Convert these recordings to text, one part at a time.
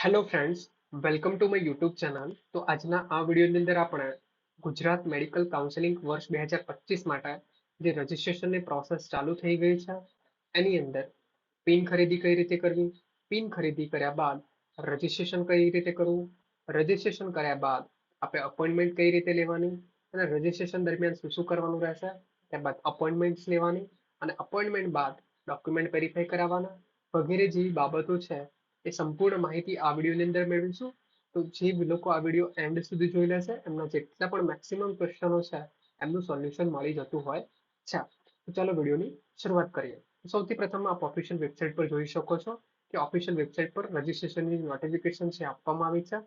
Hello friends, welcome to my YouTube channel. તો આજના આ વિડીયોની અંદર આપણે ગુજરાત મેડિકલ કાઉન્સિલિંગ વર્ષ 2025 માટે જે રજિસ્ટ્રેશનની પ્રોસેસ ચાલુ થઈ ગઈ છે એની અંદર પિન ખરીદી કઈ રીતે કરવી, પિન ખરીદી કર્યા બાદ રજિસ્ટ્રેશન કઈ રીતે કરવું, રજિસ્ટ્રેશન કર્યા બાદ આપણે અપોઇન્ટમેન્ટ કઈ રીતે લેવાની અને રજિસ્ટ્રેશન દરમિયાન શું શું કરવાનું રહેશે, ત્યારબાદ અપોઇન્ટમેન્ટ લેવાની અને અપોઇન્ટમેન્ટ બાદ ડોક્યુમેન્ટ વેરીફાઈ કરાવવાના વગેરે જેવી બાબતો છે એ સંપૂર્ણ માહિતી આ વિડીયોની અંદર મેળવીશું. તો જે લોકો આ વિડીયો એન્ડ સુધી જોઈ લેશે એમના જેટલા પણ મેક્સિમમ ક્વેશ્ચનો છે એમનું સોલ્યુશન મળી જતું હોય છે. તો ચાલો વિડીયોની શરૂઆત કરીએ. સૌથી પ્રથમ આપ ઓફિશિયલ વેબસાઇટ પર જોઈ શકો છો કે ઓફિશિયલ વેબસાઇટ પર રજિસ્ટ્રેશનની નોટિફિકેશન છે આપવામાં આવી છે.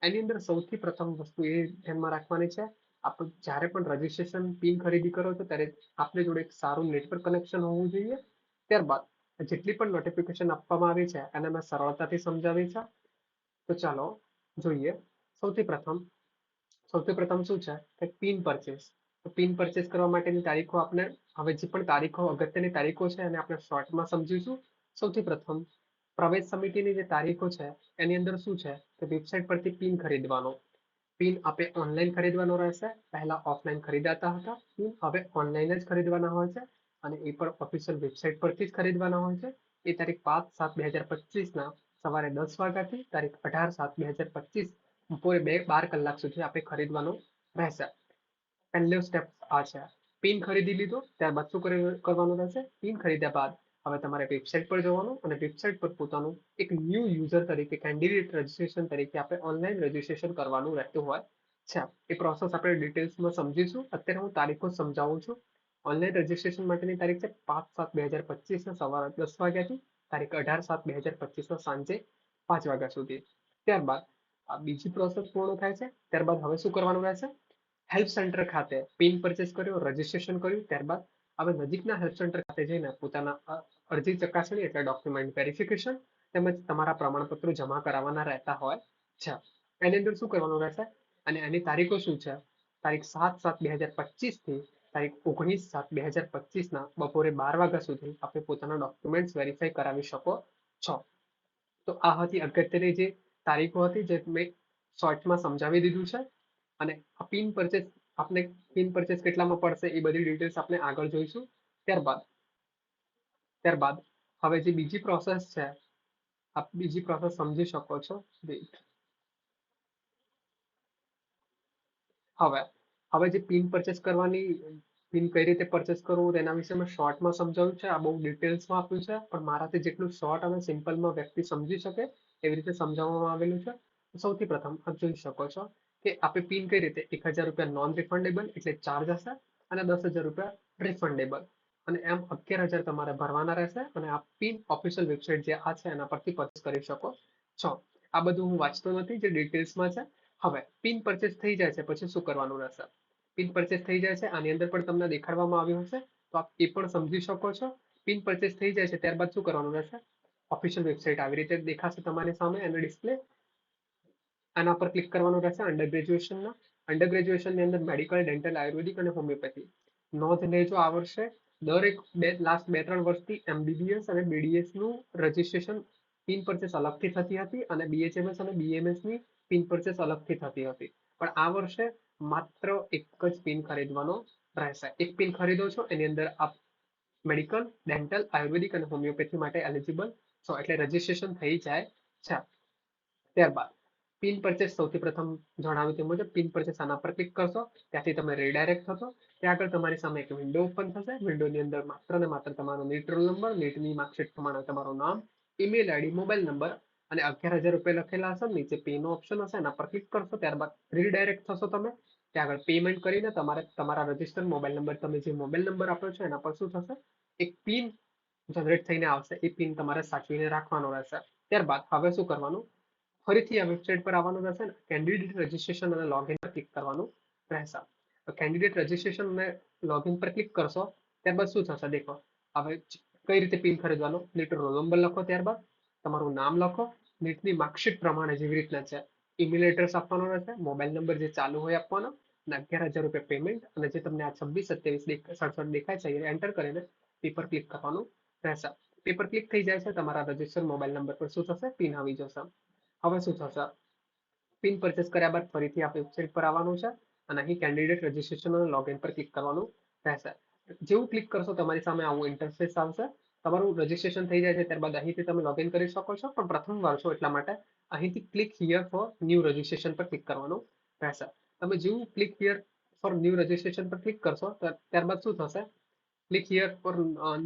એની અંદર સૌથી પ્રથમ વસ્તુ એ ધ્યાનમાં રાખવાની છે, આપ જ્યારે પણ રજિસ્ટ્રેશન પિન ખરીદી કરો છો ત્યારે આપની જોડે એક સારું નેટવર્ક કનેક્શન હોવું જોઈએ. ત્યારબાદ જેટલી પણ નોટિફિકેશન આપવામાં આવી છે એને મેં સરળતાથી સમજાવી છે. તો ચાલો જોઈએ. સૌથી પ્રથમ સૌથી પ્રથમ શું છે કે પિન પરચેસ. તો પિન પરચેસ કરવા માટેની તારીખો આપણે હવે જે પણ તારીખો અગત્યની તારીખો છે એને આપણે શોર્ટમાં સમજીશું. સૌથી પ્રથમ પ્રવેશ સમિતિની જે તારીખો છે એની અંદર શું છે કે વેબસાઇટ પરથી પિન ખરીદવાનો. પિન આપે ઓનલાઈન ખરીદવાનો રહેશે. પહેલા ઓફલાઈન ખરીદાતા હતા, પિન હવે ઓનલાઈન જ ખરીદવાના હોય છે અને એ પણ ઓફિશિયલ વેબસાઇટ પરથી જ ખરીદવાના હોય છે. એ તારીખ 5/7/2025 સવારે 10 વાગ્યાથી તારીખ 18/7/2025 બપોરે 12 કલાક સુધી આપણે ખરીદવાનું રહેશે. પહેલો સ્ટેપ આ છે. પિન ખરીદી લીધો ત્યારબાદ શું કરવાનું રહેશે, પિન ખરીદ્યા બાદ હવે તમારે વેબસાઇટ પર જવાનું અને વેબસાઇટ પર પોતાનું એક ન્યૂ યુઝર તરીકે કેન્ડિડેટ રજિસ્ટ્રેશન તરીકે આપણે ઓનલાઈન રજિસ્ટ્રેશન કરવાનું રહેતું હોય છે. એ પ્રોસેસ આપણે ડિટેલ્સમાં સમજીશું. અત્યારે હું તારીખો સમજાવું છું. ઓનલાઈન રજિસ્ટ્રેશન માટેની તારીખ છે 5/7/2025 સવારે 10 વાગ્યાથી તારીખ 18/7/2025 સાંજે 5 વાગ્યા સુધી. ત્યારબાદ આ બીજી પ્રોસેસ પૂર્ણ થાય છે. ત્યારબાદ હવે શું કરવાનું રહેશે, હેલ્પ સેન્ટર ખાતે પિન પરચેસ કર્યો, રજિસ્ટ્રેશન કર્યું, ત્યારબાદ હવે નજીકના હેલ્પ સેન્ટર ખાતે જઈને પોતાના અરજી ચકાસણી એટલે ડોક્યુમેન્ટ વેરિફિકેશન તેમજ તમારા પ્રમાણપત્રો જમા કરાવવાના રહેતા હોય છે. એની અંદર શું કરવાનું રહેશે અને એની તારીખો શું છે, તારીખ 7/7/2025 થી તારીખ 19/7/2025 બપોરે 12 વાગ્યા સુધી આપણે પોતાના ડોક્યુમેન્ટ વેરીફાઈ કરાવી શકો છો. તો આ હતી અગત્યની જે તારીખો હતી જે મેં શોર્ટમાં સમજાવી દીધું છે. અને આ પિન પરચેસ આપણે પિન પરચેસ કેટલામાં પડશે એ બધી ડિટેલ્સ આપણે આગળ જોઈશું. ત્યારબાદ ત્યારબાદ હવે જે બીજી પ્રોસેસ છે આપ બીજી પ્રોસેસ સમજી શકો છો. હવે હવે જે પિન પરચેસ કરવાની, પિન કઈ રીતે પરચેસ કરવું તેના વિશે મેં શોર્ટમાં સમજાવ્યું છે. આ બહુ ડિટેલ્સમાં આપ્યું છે પણ મારાથી જેટલું શોર્ટ અને સિમ્પલમાં વ્યક્તિ સમજી શકે એવી રીતે સમજાવવામાં આવેલું છે. સૌથી પ્રથમ આપ જોઈ શકો છો કે આપણે પિન કઈ રીતે 1,000 રૂપિયા નોન રિફંડેબલ એટલે ચાર્જ હશે અને 10,000 રૂપિયા રિફંડેબલ અને એમ 11,000 તમારે ભરવાના રહેશે અને આ પિન ઓફિશિયલ વેબસાઇટ જે આ છે એના પરથી પરચેસ કરી શકો છો. આ બધું હું વાંચતો નથી, જે ડિટેલ્સમાં છે. હવે પિન પરચેસ થઈ જાય છે પછી શું કરવાનું રહેશે, પિન પરચેસ થઈ જાય છે આની અંદર પણ તમને દેખાડવામાં આવ્યું હશે તો આપ એ પણ સમજી શકો છો. પિન પરચેસ થઈ જાય છે ત્યારબાદ શું કરવાનું રહેશે, ઓફિશિયલ વેબસાઇટ આવી રીતે દેખાશે તમારી સામે એનો ડિસ્પ્લે. આના પર ક્લિક કરવાનું રહેશે. અંડર ગ્રેજ્યુએશનની અંદર મેડિકલ, ડેન્ટલ, આયુર્વેદિક અને હોમિયોપેથી. નોંધ લેજો આ વર્ષે દરેક લાસ્ટ 2-3 વર્ષથી એમબીબીએસ અને બીડીએસ નું રજિસ્ટ્રેશન પિન પરચેસ અલગથી થતી હતી અને બીએચએમએસ અને બીએમએસ ની પિન પરચેસ અલગથી થતી હતી. પણ આ વર્ષે માત્ર એક જ પિન ખરીદવાનો રહેશે. એક પિન ખરીદો છો એની અંદર આપ મેડિકલ, ડેન્ટલ, આયુર્વેદિક અને હોમિયોપેથી માટે એલિજિબલ છો એટલે રજિસ્ટ્રેશન થઈ જાય છે. ત્યારબાદ પિન પરચેસ સૌથી પ્રથમ જણાવ્યું તે મુજબ પિન પરચેસ આના પર ક્લિક કરશો ત્યાંથી તમે રીડાયરેક્ટ થશો. ત્યાં આગળ તમારી સામે એક વિન્ડો ઓપન થશે. વિન્ડોની અંદર માત્ર ને માત્ર તમારો નીટ રોલ નંબર, નીટની માર્કશીટ પ્રમાણે તમારું નામ, ઈમેલ આઈડી, મોબાઈલ નંબર અને 11,000 રૂપિયા લખેલા હશે. નીચે પે નો ઓપ્શન હશે એના પર ક્લિક કરશો ત્યારબાદ રીડાયરેક્ટ થશો તમે. ત્યાં આગળ પેમેન્ટ કરીને તમારે તમારા રજિસ્ટર મોબાઈલ નંબર, તમે જે મોબાઈલ નંબર આપ્યો છે એના પર શું થશે, એક પિન જનરેટ થઈને આવશે. એ પિન તમારે સાચવીને રાખવાનો રહેશે. ત્યારબાદ હવે શું કરવાનું, ફરીથી આ વેબસાઇટ પર આવવાનું રહેશે ને કેન્ડિડેટ રજિસ્ટ્રેશન અને લોગિન પર ક્લિક કરવાનું રહેશે. તો કેન્ડિડેટ રજિસ્ટ્રેશન અને લોગિન પર ક્લિક કરશો ત્યારબાદ શું થશે દેખો. હવે કઈ રીતે પિન ખરીદવાનો, નીટ રોલ નંબર લખો, ત્યારબાદ તમારું નામ લખો, નીટની માર્કશીટ પ્રમાણે જેવી રીતના છે ઈમેલ એડ્રેસ આપવાનો રહેશે, મોબાઈલ નંબર જે ચાલુ હોય આપવાનો અને 11,000 રૂપિયા પેમેન્ટ અને જે તમને આ 26, 27, 67 દેખાય છે એ એન્ટર કરીને પેપર ક્લિક કરવાનું રહેશે. પેપર ક્લિક થઈ જાય છે તમારા રજિસ્ટર મોબાઈલ નંબર પર શું થશે, પિન આવી જશે. હવે શું થશે, પિન પરચેસ કર્યા બાદ ફરીથી આ વેબસાઇટ પર આવવાનું છે અને અહીં કેન્ડિડેટ રજીસ્ટ્રેશન અને લોગિન પર ક્લિક કરવાનું રહેશે. જેવું ક્લિક કરશો તમારી સામે આવું ઇન્ટરફેસ આવશે. તમારું રજીસ્ટ્રેશન થઈ જાય છે ત્યારબાદ અહીંથી તમે લોગિન કરી શકો છો, પણ પ્રથમ વાર છો એટલા માટે અહીંથી click here for new registration પર ક્લિક કરવાનું રહેશે. તમે જેવું click here for new registration પર ક્લિક કરશો ત્યારબાદ શું થશે, click here for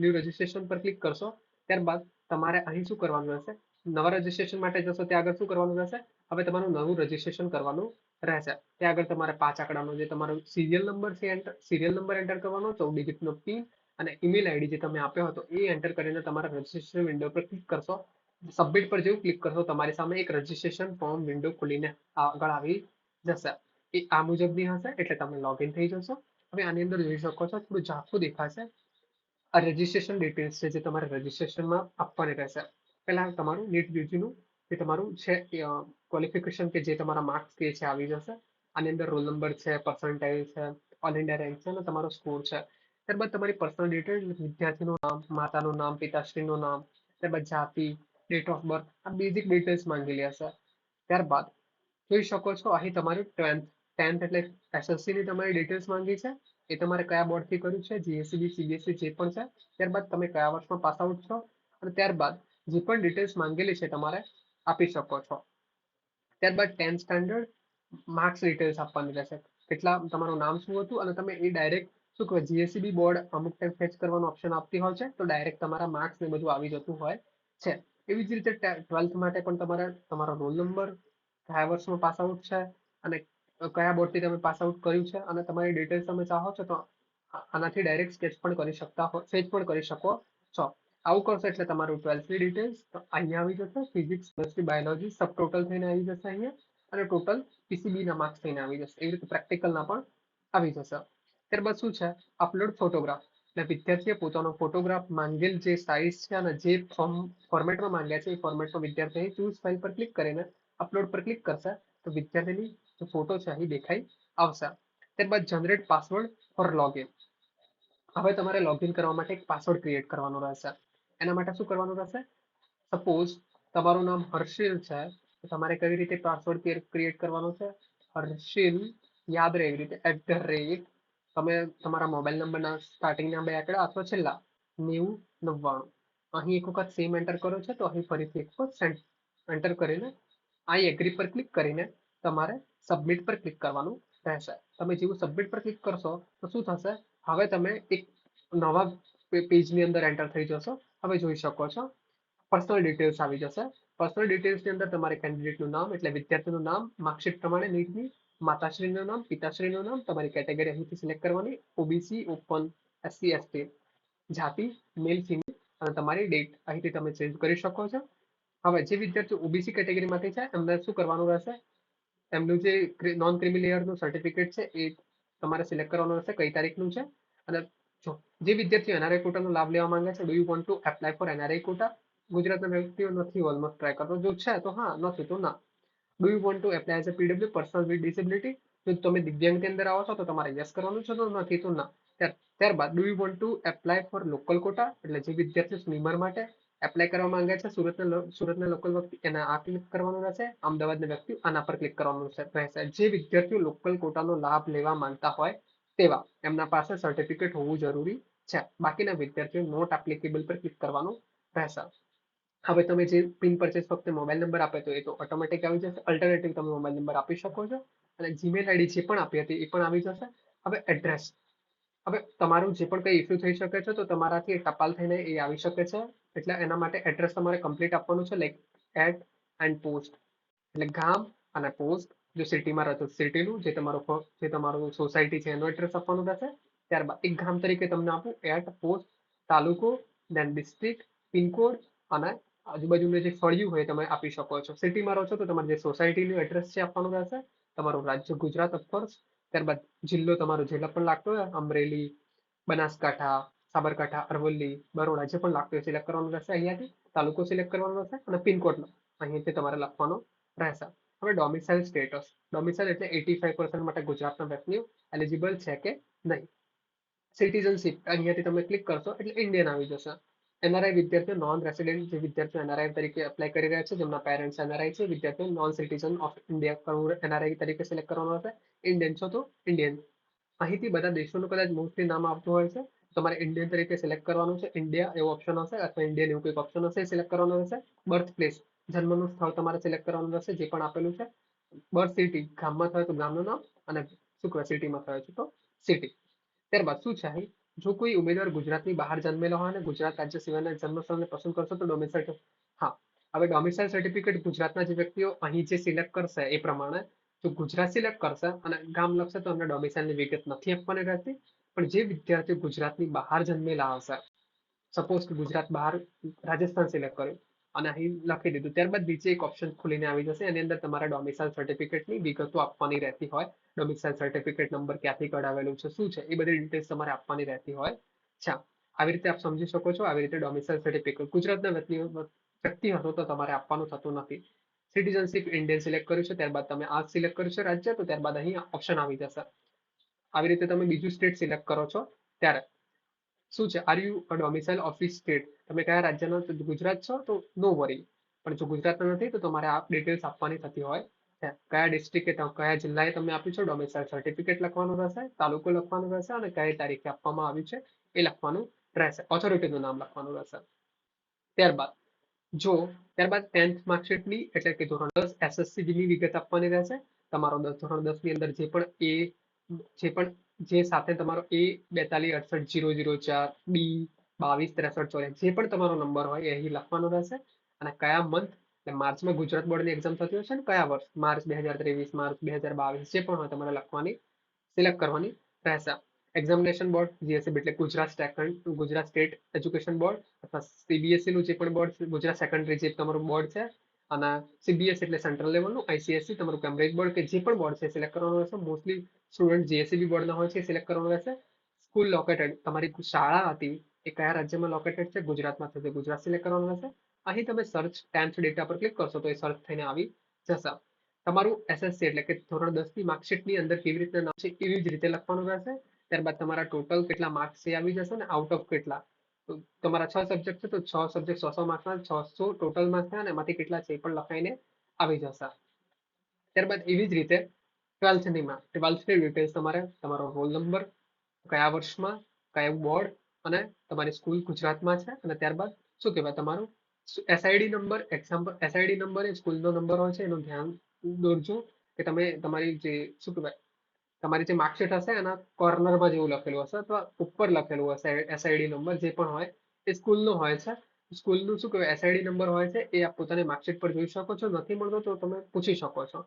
new registration પર ક્લિક કરશો ત્યારબાદ તમારે અહીં શું કરવાનું રહેશે, નવા રજીસ્ટ્રેશન માટે જશો ત્યાં આગળ શું કરવાનું રહેશે, હવે તમારું નવું રજીસ્ટ્રેશન કરવાનું રહેશે. ત્યાં આગળ તમારે 5 આંકડાનો જે તમારો સિરિયલ નંબર છે સિરિયલ નંબર એન્ટર કરવાનો, 14 ડિજિટનો પિન અને ઈમેલ આઈડી જે તમે આપ્યો હતો એ એન્ટર કરીને તમારા રજીસ્ટ્રેશન વિન્ડો પર ક્લિક કરશો. સબમિટ પર જેવું ક્લિક કરશો તમારી સામે એક રજીસ્ટ્રેશન ફોર્મ વિન્ડો ખુલીને આગળ આવી જશે. એ આ મુજબની હશે એટલે તમે લોગિન થઈ જશો. હવે આની અંદર જોઈ શકો છો થોડું ઝાંખું દેખાશે. આ રજીસ્ટ્રેશન ડિટેલ્સ છે જે તમારે રજીસ્ટ્રેશનમાં આપવાની રહેશે. પહેલા તમારું નીટ યુજીનું જે તમારું છે ક્વોલિફિકેશન કે જે તમારા માર્ક્સ કે છે આવી જશે. આની અંદર રોલ નંબર છે, પર્સન્ટાઇલ છે, ઓલ ઇન્ડિયા રેન્ક છે અને તમારો સ્કોર છે. ત્યારબાદ તમારી પર્સનલ ડિટેલ, વિદ્યાર્થીનું નામ, માતાનું નામ, પિતાશ્રીનું નામ, ત્યારબાદ જાતિ, ડેટ ઓફ બર્થ, આ બેઝિક ડિટેલ્સ માંગેલી હશે. ત્યારબાદ જોઈ શકો છો અહીં તમારું ટેન્થ એટલે એસએસસી ની તમારી ડિટેલ્સ માંગી છે. એ તમારે કયા બોર્ડથી કર્યું છે, જીએસસીબી, સીબીએસઈ જે પણ છે. ત્યારબાદ તમે કયા વર્ષમાં પાસ આઉટ છો અને ત્યારબાદ જે પણ ડિટેલ્સ માંગેલી છે તમારે આપી શકો છો. ત્યારબાદ 10th સ્ટાન્ડર્ડ માર્ક્સ ડિટેલ્સ આપવાની રહેશે. કેટલા તમારું નામ શું હતું અને તમે એ ડાયરેક્ટ શું કહેવાય જીએસસીબી બોર્ડ અમુક ટાઈમ ફેચ કરવાનો ઓપ્શન આપતી હોય છે તો ડાયરેક્ટ તમારા માર્ક્સ ને બધું આવી જતું હોય છે. એવી જ રીતે 12th માટે પણ તમારે તમારો રોલ નંબર, કયા વર્ષમાં પાસ આઉટ છે અને કયા બોર્ડથી તમે પાસ આઉટ કર્યું છે અને તમારી ડિટેલ્સ તમે ચાહો છો તો આનાથી ડાયરેક્ટ સ્કેચ પણ કરી શકતા હો, સેચ પણ કરી શકો છો. આવું કરશો એટલે તમારું 12th ની ડિટેલ્સ અહીંયા આવી જશે. ફિઝિક્સ, કેમેસ્ટ્રી, બાયોલોજી સબ ટોટલ થઈને આવી જશે અહીંયા અને ટોટલ પીસીબી ના માર્ક્સ થઈને આવી જશે. એવી રીતે પ્રેક્ટિકલના પણ આવી જશે. ત્યારબાદ શું છે, અપલોડ ફોટોગ્રાફ. એટલે વિદ્યાર્થીએ પોતાનો ફોટોગ્રાફ માંગેલ જે સાઇઝ છે અને જે ફોર્મેટમાં માંગ્યા છે એ ફોર્મેટમાં વિદ્યાર્થીએ ચૂઝ ફાઇલ પર ક્લિક કરીને અપલોડ પર ક્લિક કરશે તો વિદ્યાર્થીની જે ફોટો છે અહીં દેખાઈ આવશે. ત્યારબાદ જનરેટ પાસવર્ડ ફોર લોગિન. હવે તમારે લોગિન કરવા માટે એક પાસવર્ડ ક્રિએટ કરવાનો રહેશે. એના માટે શું કરવાનું રહેશે, સપોઝ તમારું નામ હર્ષિલ છે તો તમારે કઈ રીતે પાસવર્ડ ક્રિએટ કરવાનો છે, હર્ષિલ યાદ રહે એવી રીતે @ તમે તમારા મોબાઈલ નંબરના સ્ટાર્ટિંગના 2 આંકડા અથવા છેલ્લા 9099 અહીં એક વખત સેમ એન્ટર કરો છો તો અહીં ફરીથી એક વખત એન્ટર કરીને આઈ એગ્રી પર ક્લિક કરીને તમારે સબમિટ પર ક્લિક કરવાનું રહેશે. તમે જેવું સબમિટ પર ક્લિક કરશો તો શું થશે, હવે તમે એક નવા પેજની અંદર એન્ટર થઈ જશો. હવે જોઈ શકો છો પર્સનલ ડિટેલ્સ આવી જશે. પર્સનલ ડિટેલ્સની અંદર તમારે કેન્ડિડેટનું નામ એટલે વિદ્યાર્થીનું નામ, માર્કશીટ પ્રમાણે નીટની, માતાશ્રીનું નામ, પિતાશ્રીનું નામ, તમારી કેટેગરી અહીંથી સિલેક્ટ કરવાની, ઓબીસી, ઓપન, એસસી, એસટી, જાતિ, મેલ, ફિમેલ અને તમારી ડેટ અહીંથી તમે ચેન્જ કરી શકો છો. હવે જે વિદ્યાર્થીઓ ઓબીસી કેટેગરીમાંથી છે એમને શું કરવાનું રહેશે, એમનું જે નોન ક્રિમી લેયરનું સર્ટિફિકેટ છે એ તમારે સિલેક્ટ કરવાનું રહેશે કઈ તારીખનું છે. અને જો જે વિદ્યાર્થીઓ એનઆરઆઈ કોટાનો લાભ લેવા માંગે છે, do you want to apply for NRI quota? ગુજરાતના વ્યક્તિઓ નથી ઓલમોસ્ટ ટ્રાય કરતો, જો છે તો હા, નથી તો ના. Do you want to apply as a PW person with disability? જો તમે દિવ્યાંગની અંદર આવો છો તો તમારે યસ કરવાનું છે, તો નથી તો ના. ત્યારબાદ do you want to apply for local quota? એટલે જે વિદ્યાર્થીઓ સ્વીમર માટે એપ્લાય કરવા માંગે છે, સુરતના લોકલ વ્યક્તિ એના આ ક્લિક કરવાનું રહેશે. અમદાવાદના વ્યક્તિ આના પર ક્લિક કરવાનું રહેશે. જે વિદ્યાર્થીઓ લોકલ કોટાનો લાભ લેવા માંગતા હોય તેવા એમના પાસે સર્ટિફિકેટ હોવું જરૂરી છે. બાકીના વિદ્યાર્થીઓ નોટ એપ્લિકેબલ પર ક્લિક કરવાનું રહેશે. હવે તમે જે પિન પરચેસ વખતે મોબાઈલ નંબર આપે તો એ તો ઓટોમેટિક આવી જશે. અલ્ટરનેટિવ તમે મોબાઈલ નંબર આપી શકો છો અને જીમેલ આઈડી જે પણ આપી હતી એ પણ આવી જશે. હવે એડ્રેસ, હવે તમારું જે પણ કંઈ ઇસ્યુ થઈ શકે છે તો તમારાથી ટપાલ થઈને એ આવી શકે છે. એટલે એના માટે એડ્રેસ તમારે કમ્પ્લીટ આપવાનું છે, લાઈક એટ એન્ડ પોસ્ટ એટલે ગામ અને પોસ્ટ. જો સિટીમાં રહો તો સિટીનું, જે તમારું સોસાયટી છે એનું એડ્રેસ આપવાનું રહેશે. ત્યારબાદ એક ગામ તરીકે તમને આપું એટ પોસ્ટ, તાલુકો, દેન ડિસ્ટ્રિક્ટ, પિનકોડ અને આજુબાજુનું જે ફળિયું હોય તમે આપી શકો છો. સિટીમાં રહો છો તો તમારે જે સોસાયટીનું એડ્રેસ છે આપવાનું રહેશે. તમારું રાજ્ય ગુજરાત ઓફકોર્સ. ત્યારબાદ જિલ્લો તમારો જે પણ લાગતો હોય અમરેલી, બનાસકાંઠા, સાબરકાંઠા, અરવલ્લી, બરોડા જે પણ લાગતું હોય સિલેક્ટ કરવાનું રહેશે અહીંયાથી. તાલુકો સિલેક્ટ કરવાનો રહેશે અને પિનકોડ અહીંયાથી તમારે લખવાનો રહેશે. હવે ડોમિસાઇલ સ્ટેટસ, ડોમિસાઇલ એટલે 85% માટે ગુજરાતના વ્યક્તિઓ એલિજિબલ છે કે નહીં. સિટીઝનશીપ અહીંયાથી તમે ક્લિક કરશો એટલે ઇન્ડિયન આવી જશે. એનઆરઆઈ વિદ્યાર્થીઓ નોન રેસિડેન્ટ જે વિદ્યાર્થીઓ એનઆરઆઈ તરીકે એપ્લાય કરી રહ્યા છે, જેમના પેરેન્ટ્સ એનઆરઆઈ છે, વિદ્યાર્થીઓ non citizen of India NRI તરીકે સિલેક્ટ કરવાનું હશે. ઇન્ડિયન છો તો ઇન્ડિયન. અહીંથી બધા દેશોનું કદાચ મોસ્ટલી નામ આવતું હોય છે. તમારે ઇન્ડિયન તરીકે સિલેક્ટ કરવાનું છે. ઇન્ડિયા એવો ઓપ્શન હશે અથવા ઇન્ડિયન એવું કોઈક ઓપ્શન હશે, સિલેક્ટ કરવાનું રહેશે. બર્થ પ્લેસ, જન્મનું સ્થળ તમારે સિલેક્ટ કરવાનું રહેશે, જે પણ આપેલું છે. બર્થ સિટી, ગામમાં થયો તો ગામનું નામ, અને શું કહેવાય સિટીમાં થયો છે તો સિટી. ત્યારબાદ શું છે અહીં, જો કોઈ ઉમેદવાર ગુજરાતની બહાર જન્મેલો હોય અને ગુજરાત રાજ્ય સિવાયના જન્મસ્થળને પસંદ કરશો તો ડોમિસાઇલ. હા, હવે ડોમિસાઇલ સર્ટિફિકેટ ગુજરાતના જે વ્યક્તિઓ અહીં જે સિલેક્ટ કરશે એ પ્રમાણે, જો ગુજરાત સિલેક્ટ કરશે અને ગામ લખશે તો અમને ડોમિસાઇલની વિગત નથી આપવાની રહેતી. પણ જે વિદ્યાર્થીઓ ગુજરાતની બહાર જન્મેલા હશે, સપોઝ કે ગુજરાત બહાર રાજસ્થાન સિલેક્ટ કર્યું અને અહીં લખી દીધું, ત્યારબાદ નીચે એક ઓપ્શન ખુલીને આવી જશે, એની અંદર તમારા ડોમિસાઇલ સર્ટિફિકેટની વિગતો આપવાની રહેતી હોય. ડોમિસાઇલ સર્ટિફિકેટ નંબર ક્યાંથી કઢાવેલું છે, શું છે, એ બધી ડિટેલ્સ તમારે આપવાની રહેતી હોય. અચ્છા, આવી રીતે આપ સમજી શકો છો. આવી રીતે ડોમિસાઇલ સર્ટિફિકેટ ગુજરાતના વ્યક્તિ હતો તો તમારે આપવાનું થતું નથી. સિટીઝનશીપ ઇન્ડિયન સિલેક્ટ કર્યું છે, ત્યારબાદ તમે આ સિલેક્ટ કર્યું છે રાજ્ય, તો ત્યારબાદ અહીં ઓપ્શન આવી જશે. આવી રીતે તમે બીજું સ્ટેટ સિલેક્ટ કરો છો ત્યારે શું છે, are you a domicile office state, તમે કયા રાજ્યના, ગુજરાત છો તો નો વરી. પણ જો ગુજરાતના નથી તો તમારે આ ડિટેલ્સ આપવાની થતી હોય છે. કયા ડિસ્ટ્રિક્ટે કયા જિલ્લાએ તમે આપ્યું છે ડોમિસાઇલ સર્ટિફિકેટ લખવાનું રહેશે, તાલુકો લખવાનું રહેશે અને કઈ તારીખે આપવામાં આવ્યું છે એ લખવાનું રહેશે. ઓથોરિટીનું નામ લખવાનું રહેશે. ત્યારબાદ જો ત્યારબાદ 10th માર્કશીટની એટલે કે ધોરણ 10 એસએસસી ની વિગત આપવાની રહેશે. તમારો ધોરણ 10 ની અંદર જે સાથે તમારો A42680004 B226384 જે પણ તમારો નંબર હોય એ અહીં લખવાનો રહેશે. અને કયા મંથ, એટલે માર્ચમાં ગુજરાત બોર્ડની એક્ઝામ થતી હોય છે ને, કયા વર્ષ, માર્ચ 2023, માર્ચ 2022, જે પણ હોય તમારે લખવાની, સિલેક્ટ કરવાની રહેશે. એક્ઝામિનેશન બોર્ડ જીએસએબી એટલે ગુજરાત સ્ટેટ એજ્યુકેશન બોર્ડ અથવા સીબીએસઈ નું જે પણ બોર્ડ છે, ગુજરાત સેકન્ડરી જે તમારું બોર્ડ છે, અને સીબીએસઈ એટલે સેન્ટ્રલ લેવલનું, આઈસીએસસી તમારું કેમ્બ્રિજ બોર્ડ કે જે પણ બોર્ડ છે સિલેક્ટ કરવાનું રહેશે. મોસ્ટલી સ્ટુડન્ટ જીએસઈબી બોર્ડના હોય છે, સિલેક્ટ કરવાનું રહેશે. સ્કૂલ લોકેટેડ, તમારી શાળા હતી એ કયા રાજ્યમાં લોકેટેડ છે, ગુજરાતમાં છે, ગુજરાત સિલેક્ટ કરવાનું રહેશે. અહીં તમે સર્ચ 10th ડેટા પર ક્લિક કરશો તો એ સર્ચ થઈને આવી જશે. તમારું એસએસસી એટલે કે ધોરણ 10 ની માર્કશીટની અંદર કેવી રીતે નામ છે એવી જ રીતે લખવાનું રહેશે. ત્યારબાદ તમારા ટોટલ કેટલા માર્ક્સ છે આવી જશે ને આઉટ ઓફ કેટલા. તો તમારા 6 સબ્જેક્ટ છે તો 6 સબ્જેક્ટ 100 માર્ક્સના 600 ટોટલ માર્ક્સ છે અને એમાંથી કેટલા છે એ પણ લખાઈને આવી જશે. ત્યારબાદ એવી જ રીતે 12th ની ડિટેલ્સ તમારે તમારો રોલ નંબર, કયા વર્ષમાં, કયું બોર્ડ અને તમારી સ્કૂલ ગુજરાતમાં છે, અને ત્યારબાદ શું કહેવાય તમારું એસઆઈડી નંબર. એક્ઝામ્પલ એસઆઈડી નંબર એ સ્કૂલનો નંબર હોય છે, એનું ધ્યાન દોરજો કે તમે તમારી જે શું કહેવાય તમારી જે માર્કશીટ હશે એના કોર્નરમાં જેવું લખેલું હશે અથવા ઉપર લખેલું હશે એસઆઈડી નંબર જે પણ હોય એ સ્કૂલનો હોય છે. સ્કૂલનું શું કહેવાય એસઆઈડી નંબર હોય છે એ આપ પોતાની માર્કશીટ પર જોઈ શકો છો. નથી મળતો તો તમે પૂછી શકો છો.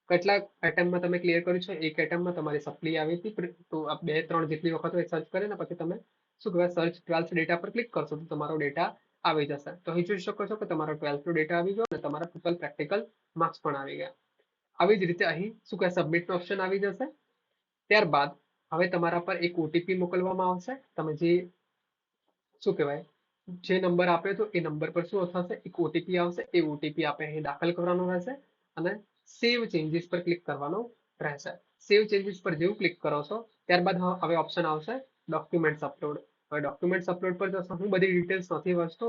કેટલાક એટેમ્પમાં તમે ક્લિયર કર્યું છે, એક એટેમ્પમાં તમારી સપ્લી આવી હતી તો આ 2-3 જેટલી વખત એ સર્ચ કરીને પછી તમે શું કહેવાય સર્ચ 12th ડેટા પર ક્લિક કરશો તો તમારો ડેટા આવી જશે. તો અહીં જોઈ શકો છો કે તમારો 12th નો ડેટા આવી ગયો અને તમારા ટોટલ પ્રેક્ટિકલ માર્ક્સ પણ આવી ગયા. આવી જ રીતે અહીં શું કહેવાય સબમિટનો ઓપ્શન આવી જશે. ત્યારબાદ હવે તમારા પર એક ઓટીપી મોકલવામાં આવશે. તમે જે શું કહેવાય જે નંબર આપ્યો હતો એ નંબર પર શું થશે, એક ઓટીપી આવશે. એ ઓટીપી આપણે અહીં દાખલ કરવાનો રહેશે અને સેવ ચેન્જીસ પર ક્લિક કરવાનું રહેશે. સેવ ચેન્જીસ પર જેવું ક્લિક કરો છો ત્યારબાદ હવે ઓપ્શન આવશે ડોક્યુમેન્ટ્સ અપલોડ. હવે ડોક્યુમેન્ટ્સ અપલોડ પર જશો, હું બધી ડિટેલ્સ નથી વાંચતો,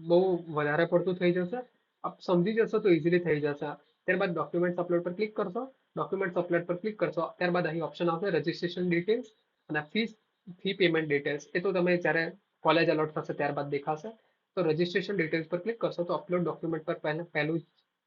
બહુ વધારે પડતું થઈ જશે, આપ સમજી જશો તો ઇઝીલી થઈ જશે. ત્યારબાદ ડોક્યુમેન્ટ્સ અપલોડ પર ક્લિક કરશો. ડોક્યુમેન્ટ્સ અપલોડ પર ક્લિક કરશો ત્યારબાદ અહીં ઓપ્શન આવશે રજિસ્ટ્રેશન ડિટેલ્સ અને ફી પેમેન્ટ ડિટેલ્સ. એ તો તમે જ્યારે કોલેજ અલોટ થશે ત્યારબાદ દેખાશે. તો રજિસ્ટ્રેશન ડિટેલ્સ પર ક્લિક કરશો તો અપલોડ ડોક્યુમેન્ટ પર પહેલું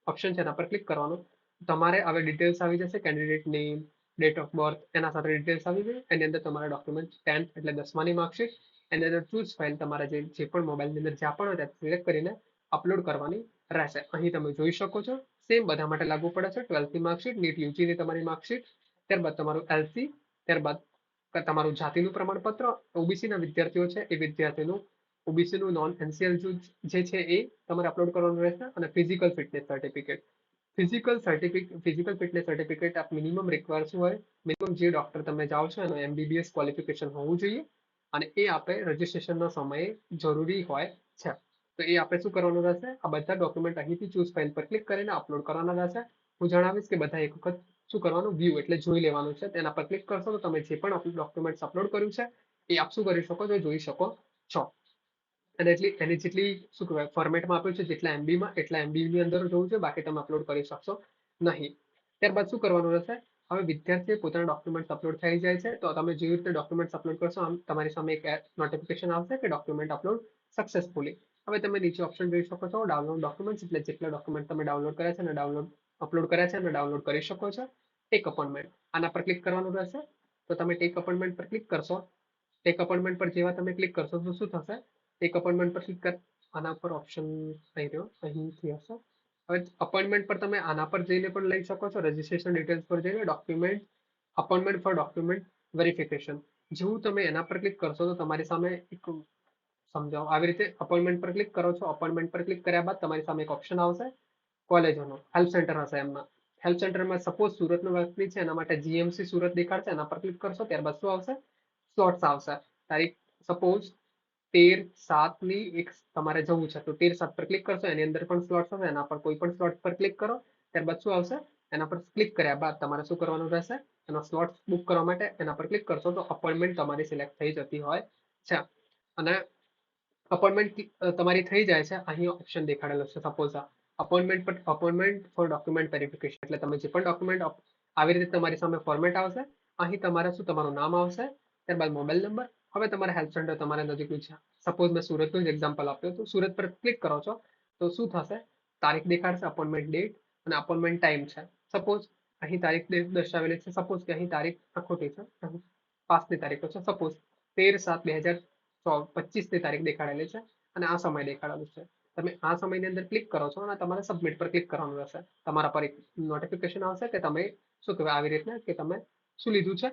ઓપ્શન છે એના પર ક્લિક કરવાનું. તમારે હવે ડિટેલ્સ આવી જશે, candidate name, date of birth, એના સાથે ડિટેલ્સ આવી જાય. એની અંદર તમારા ડોક્યુમેન્ટ 10th એટલે 10માની માર્કશીટ, એની અંદર ચૂઝ ફાઇલ તમારા જે પણ મોબાઈલની અંદર જ્યાં પણ હોય ત્યાં સિલેક્ટ કરીને અપલોડ કરવાની રહેશે. અહીં તમે જોઈ શકો છો સેમ બધા માટે લાગુ પડે છે. 12th ની માર્કશીટ, નીટ યુજીની તમારી માર્કશીટ, ત્યારબાદ તમારું એલસી, ત્યારબાદ તમારું જાતિનું પ્રમાણપત્ર. ઓબીસીના વિદ્યાર્થીઓ છે એ વિદ્યાર્થીનું ઓબીસીનું નોન એનસીએલ જે છે એ તમારે અપલોડ કરવાનું રહેશે. અને physical fitness certificate. Physical fitness certificate આપ મિનિમમ રિક્વાયર શું હોય, મિનિમમ જે ડોક્ટર તમે જાઓ છો એનું એમબીબીએસ ક્વોલિફિકેશન હોવું જોઈએ અને એ આપણે રજીસ્ટ્રેશનના સમયે જરૂરી હોય છે. તો એ આપણે શું કરવાનું રહેશે, આ બધા ડોક્યુમેન્ટ અહીંથી ચૂઝ ફાઇલ પર ક્લિક કરીને અપલોડ કરવાના રહેશે. હું જણાવીશ કે બધા એક વખત શું કરવાનું, વ્યૂ એટલે જોઈ લેવાનું છે. તેના પર ક્લિક કરશો તો તમે જે પણ ડોક્યુમેન્ટ અપલોડ કર્યું છે એ આપ શું કરી શકો છો, જોઈ શકો છો. અને એની જેટલી શું કહેવાય ફોર્મેટમાં આપ્યું છે જેટલા એમબીમાં એટલા એમબી ની અંદર જવું છે, બાકી તમે અપલોડ કરી શકશો નહીં. ત્યારબાદ શું કરવાનું રહેશે? હવે વિદ્યાર્થીએ પોતાના ડોક્યુમેન્ટ અપલોડ થઈ જાય છે, તો તમે જેવી રીતે ડોક્યુમેન્ટ અપલોડ કરશો આમ તમારી સામે એક નોટિફિકેશન આવશે કે ડોક્યુમેન્ટ અપલોડ સક્સેસફુલી. હવે તમે નીચે ઓપ્શન જોઈ શકો છો ડાઉનલોડ ડોક્યુમેન્ટ, એટલે જેટલા ડોક્યુમેન્ટ તમે ડાઉનલોડ કર્યા છે અને અપલોડ કર્યા છે અને ડાઉનલોડ કરી શકો છો. ટેક અપોઇન્ટમેન્ટ આના પર ક્લિક કરવાનું રહેશે. તો તમે ટેક અપોઇન્ટમેન્ટ પર ક્લિક કરશો. ટેક અપોઇન્ટમેન્ટ પર જેવા તમે ક્લિક કરશો તો શું થશે? ટેક અપોઇન્ટમેન્ટ પર ક્લિક કર, આના પર ઓપ્શન આવી રહ્યો અહીંથી હશે. હવે અપોઇન્ટમેન્ટ પર તમે આના પર જઈને પણ લઈ શકો છો, રજીસ્ટ્રેશન ડિટેલ્સ પર જઈને document appointment for document verification. જેવું તમે એના પર ક્લિક કરશો તો તમારી સામે એક સમજાવો આવી રીતે અપોઇન્ટમેન્ટ પર ક્લિક કરો છો. અપોઇન્ટમેન્ટ પર ક્લિક કર્યા બાદ તમારી સામે એક ઓપ્શન આવશે કોલેજોનો, હેલ્પ સેન્ટર હશે એમના. હેલ્પ સેન્ટરમાં સપોઝ સુરતનો વ્યક્તિ છે એના માટે જીએમસી સુરત દેખાડશે, એના પર ક્લિક કરશો. ત્યારબાદ શું આવશે? સ્લોટ્સ આવશે. તારીખ સપોઝ 13/7 એક તમારે જવું છે તો 13/7 પર ક્લિક કરશો. એની અંદર પણ સ્લોટ્સ હશે, એના પર કોઈ પણ સ્લોટ પર ક્લિક કરો. ત્યારબાદ શું આવશે? એના પર ક્લિક કર્યા બાદ તમારે શું કરવાનું રહેશે? એનો સ્લોટ બુક કરવા માટે એના પર ક્લિક કરશો તો અપોઇન્ટમેન્ટ તમારી સિલેક્ટ થઈ જતી હોય છે. અને અપોઇન્ટમેન્ટ તમારી થઈ જાય છે. અહીં ઓપ્શન દેખાડેલો છે suppose appointment for document verification, એટલે તમે જે પણ ડોક્યુમેન્ટ આવી રીતે તમારી સામે ફોર્મેટ આવશે. અહીં તમારે શું તમારું નામ આવશે, ત્યારબાદ મોબાઈલ નંબર. હવે તમારે હેલ્પ સેન્ટર તમારા નજીકનું છે. સપોઝ મેં સુરતનું જ એક્ઝામ્પલ આપ્યું તો સુરત પર ક્લિક કરો છો તો શું થશે? તારીખ દેખાડશે, અપોઇન્ટમેન્ટ ડેટ અને અપોઇન્ટમેન્ટ ટાઈમ છે. સપોઝ અહીં તારીખ દર્શાવેલી છે. સપોઝ કે અહીં તારીખ ખોટી છે, પાસની તારીખો છે. સપોઝ 13/7/2025 તારીખ દેખાડેલી છે અને આ સમય દેખાડેલું છે. તમે આ સમયની અંદર ક્લિક કરો છો અને તમારે સબમિટ પર ક્લિક કરવાનું રહેશે. તમારા પર એક નોટિફિકેશન આવશે કે તમે શું કહેવાય આવી રીતના કે તમે શું લીધું છે,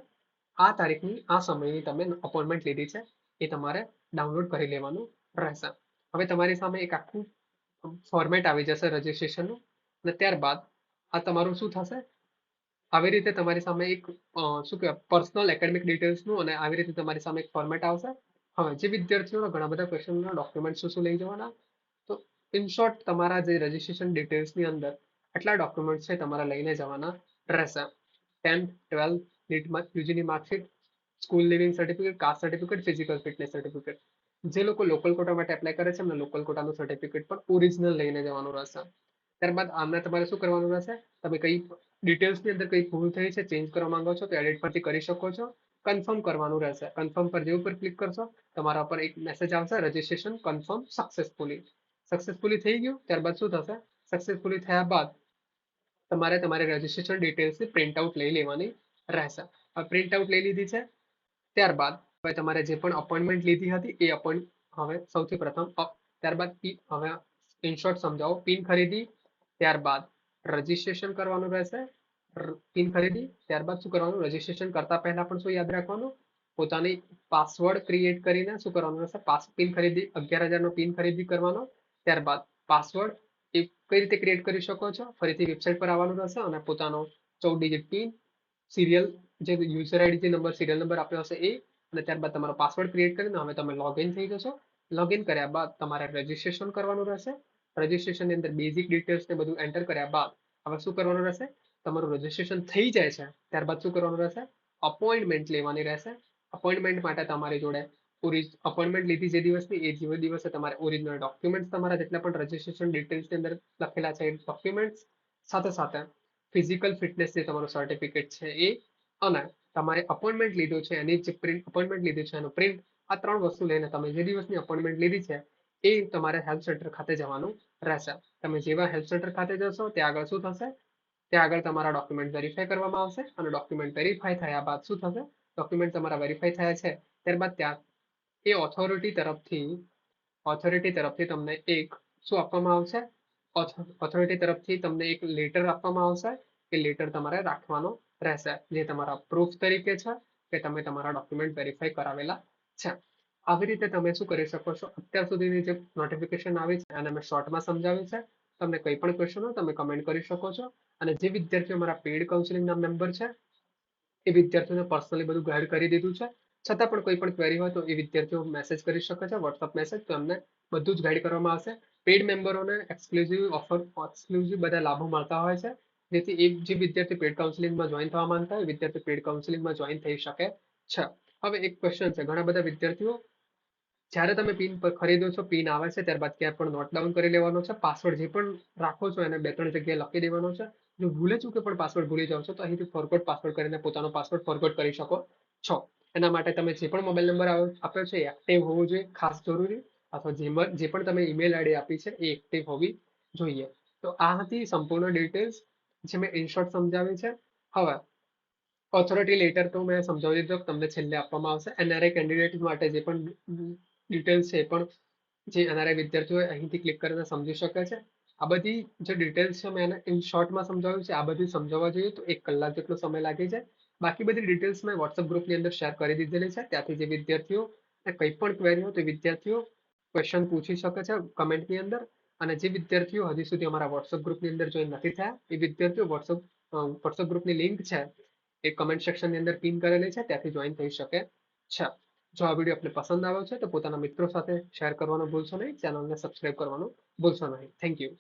આ તારીખની આ સમયની તમે અપોઇન્ટમેન્ટ લીધી છે, એ તમારે ડાઉનલોડ કરી લેવાનું રહેશે. હવે તમારી સામે એક આખું ફોર્મેટ આવી જશે રજીસ્ટ્રેશનનું. અને ત્યારબાદ આ તમારું શું થશે? આવી રીતે તમારી સામે એક શું કહેવાય પર્સનલ એકેડેમિક ડિટેલ્સનું અને આવી રીતે તમારી સામે એક ફોર્મેટ આવશે. હવે જે વિદ્યાર્થીઓના ઘણા બધા ક્વેશ્ચનના ડોક્યુમેન્ટ શું લઈ જવાના, તો ઇન શોર્ટ તમારા જે રજીસ્ટ્રેશન ડિટેલ્સની અંદર આટલા ડોક્યુમેન્ટ છે તમારે લઈને જવાના રહેશે. 10th 12th નીટમાં યુજીની marksheet, school leaving certificate, caste certificate, physical fitness certificate. જે લોકો લોકલ કોટા માટે એપ્લાય કરે છે એમને લોકલ કોટાનું સર્ટિફિકેટ પણ ઓરિજિનલ લઈને જવાનું રહેશે. ત્યારબાદ આમને તમારે શું કરવાનું રહેશે? તમે કઈ ડિટેલ્સની અંદર કઈ ભૂલ થઈ છે, ચેન્જ કરવા માંગો છો તો એડિટ પરથી કરી શકો છો. કન્ફર્મ કરવાનું રહેશે. કન્ફર્મ પર જેવું પર ક્લિક કરશો તમારા પર એક મેસેજ આવશે રજીસ્ટ્રેશન કન્ફર્મ સક્સેસફુલી થઈ ગયું. ત્યારબાદ શું થશે? સક્સેસફુલી થયા બાદ તમારે તમારી રજીસ્ટ્રેશન ડિટેલ્સની પ્રિન્ટ આઉટ લઈ લેવાની રહેશે. પ્રિન્ટ આઉટ લઈ લીધી છે. ત્યારબાદ હવે તમારે જે પણ અપોઇન્ટમેન્ટ લીધી હતી એ હવે સૌથી પ્રથમ ત્યારબાદ હવે ઇનશોર્ટ સમજાવો. પિન ખરીદી, ત્યારબાદ રજીસ્ટ્રેશન કરવાનું રહેશે. પિન ખરીદી ત્યારબાદ શું કરવાનું? રજીસ્ટ્રેશન કરતા પહેલા પણ શું યાદ રાખવાનું? પોતાની પાસવર્ડ ક્રિએટ કરીને શું કરવાનું રહેશે? પિન ખરીદી 11,000 નો પિન ખરીદી કરવાનો. ત્યારબાદ પાસવર્ડ એ કઈ રીતે ક્રિએટ કરી શકો છો? ફરીથી વેબસાઇટ પર આવવાનું રહેશે અને પોતાનો 14 ડિજિટ પિન, સિરિયલ જે યુઝર આઈડી જે નંબર સિરિયલ નંબર આપ્યો હશે એ, અને ત્યારબાદ તમારો પાસવર્ડ ક્રિએટ કરીને હવે તમે લોગિન થઈ જશો. લોગિન કર્યા બાદ તમારે રજીસ્ટ્રેશન કરવાનું રહેશે. રજીસ્ટ્રેશનની અંદર બેઝિક ડિટેલ્સ ને બધું એન્ટર કર્યા બાદ હવે શું કરવાનું રહેશે? તમારું રજીસ્ટ્રેશન થઈ જાય છે ત્યારબાદ શું કરવાનું રહેશે? અપોઇન્ટમેન્ટ લેવાની રહેશે. અપોઇન્ટમેન્ટ માટે તમારી જોડે અપોઇન્ટમેન્ટ લીધી જે દિવસની એ દિવસે તમારે ઓરિજિનલ ડોક્યુમેન્ટ તમારા જેટલા પણ રજીસ્ટ્રેશન ડિટેલ્સની અંદર લખેલા છે એ ડોક્યુમેન્ટ સાથે સાથે ફિઝિકલ ફિટનેસ જે તમારું સર્ટિફિકેટ છે એ, અને તમારે અપોઇન્ટમેન્ટ લીધું છે એની જે અપોઇન્ટમેન્ટ લીધું છે એનું પ્રિન્ટ, આ 3 વસ્તુ લઈને તમે જે દિવસની અપોઇન્ટમેન્ટ લીધી છે એ તમારે હેલ્પ સેન્ટર ખાતે જવાનું રહેશે. તમે જેવા હેલ્પ સેન્ટર ખાતે જશો ત્યાં આગળ શું થશે? ત્યાં આગળ તમારા ડોક્યુમેન્ટ વેરીફાઈ કરવામાં આવશે અને ડોક્યુમેન્ટ વેરીફાઈ થયા બાદ શું થશે? ડોક્યુમેન્ટ તમારા વેરીફાઈ થયા છે ત્યારબાદ ત્યાં એ ઓથોરિટી તરફથી તમને એક શું આપવામાં આવશે? ઓથોરિટી તરફથી તમને એક લેટર આપવામાં આવશે. એ લેટર તમારે રાખવાનો રહેશે જે તમારા પ્રૂફ તરીકે છે કે તમે તમારા ડોક્યુમેન્ટ વેરીફાઈ કરાવેલા છે. આવી રીતે તમે શું કરી શકો છો? અત્યાર સુધીની જે નોટિફિકેશન આવી છે અને મેં શોર્ટમાં સમજાવ્યું છે. તમને કંઈ પણ ક્વેશ્ચન હોય તમે કમેન્ટ કરી શકો છો. અને જે વિદ્યાર્થીઓ મારા પેઇડ કાઉન્સિલિંગના મેમ્બર છે એ વિદ્યાર્થીઓને પર્સનલી બધું ગાઈડ કરી દીધું છે. છતાં પણ કોઈ પણ ક્વેરી હોય તો એ વિદ્યાર્થીઓ મેસેજ કરી શકે છે, વોટ્સઅપ મેસેજ, તો એમને બધું જ ગાઈડ કરવામાં આવશે. પેઇડ મેમ્બરોને એક્સક્લુઝિવ બધા લાભો મળતા હોય છે, જેથી એક જે વિદ્યાર્થી પેઇડ કાઉન્સિલિંગમાં જોઈન થવા માંગતા હોય વિદ્યાર્થી પેઇડ કાઉન્સિલિંગમાં જોઈન થઈ શકે છે. હવે એક ક્વેશ્ચન છે, ઘણા બધા વિદ્યાર્થીઓ જ્યારે તમે પિન ખરીદો છો, પિન આવે છે ત્યારબાદ ક્યાંય પણ નોટ ડાઉન કરી લેવાનો છે. પાસવર્ડ જે પણ રાખો છો એને 2-3 જગ્યાએ લખી દેવાનો છે. જો ભૂલે ચૂકે પણ પાસવર્ડ ભૂલી જાવ છો તો અહીંથી ફોરગોટ પાસવર્ડ કરીને પોતાનો પાસવર્ડ ફોરગોટ કરી શકો છો. એના માટે તમે જે પણ મોબાઈલ નંબર આપ્યો છે એ એક્ટિવ હોવો જોઈએ, ખાસ જરૂરી. અથવા જે પણ તમે ઈમેલ આઈડી આપી છે એ એક્ટિવ હોવી જોઈએ. તો આ હતી સંપૂર્ણ ડિટેલ્સ જે મેં ઇન શોર્ટ સમજાવી છે. હવે ઓથોરિટી લેટર તો મેં સમજાવી દીધો, તમને છેલ્લે આપવામાં આવશે. એનઆરઆઈ કેન્ડિડેટ માટે જે પણ ડિટેલ્સ છે એ પણ જે એનઆરઆઈ વિદ્યાર્થીઓ અહીંથી ક્લિક કરીને સમજી શકે છે. આ બધી જે ડિટેલ્સ છે મેં એને ઇન શોર્ટમાં સમજાવ્યું છે. આ બધી સમજાવવા જોઈએ તો 1 કલાક જેટલો સમય લાગી જાય. બાકી બધી ડિટેલ્સ મેં વોટ્સઅપ ગ્રુપની અંદર શેર કરી દીધેલી છે. ત્યાંથી જે વિદ્યાર્થીઓ કંઈ પણ ક્વેરી હોય તો વિદ્યાર્થીઓ ક્વેશ્ચન પૂછી શકે છે કમેન્ટની અંદર. અને જે વિદ્યાર્થીઓ હજી સુધી અમારા વોટ્સઅપ ગ્રુપની અંદર જોઈન નથી થયા એ વિદ્યાર્થીઓ વોટ્સઅપ ગ્રુપની લિંક છે એ કમેન્ટ સેક્શનની અંદર પિન કરેલી છે, ત્યાંથી જોઈન થઈ શકે છે. જો આ વિડીયો આપને પસંદ આવ્યો છે તો પોતાના મિત્રો સાથે શેર કરવાનું ભૂલશો નહીં. ચેનલને સબસ્ક્રાઇબ કરવાનું ભૂલશો નહીં. Thank you.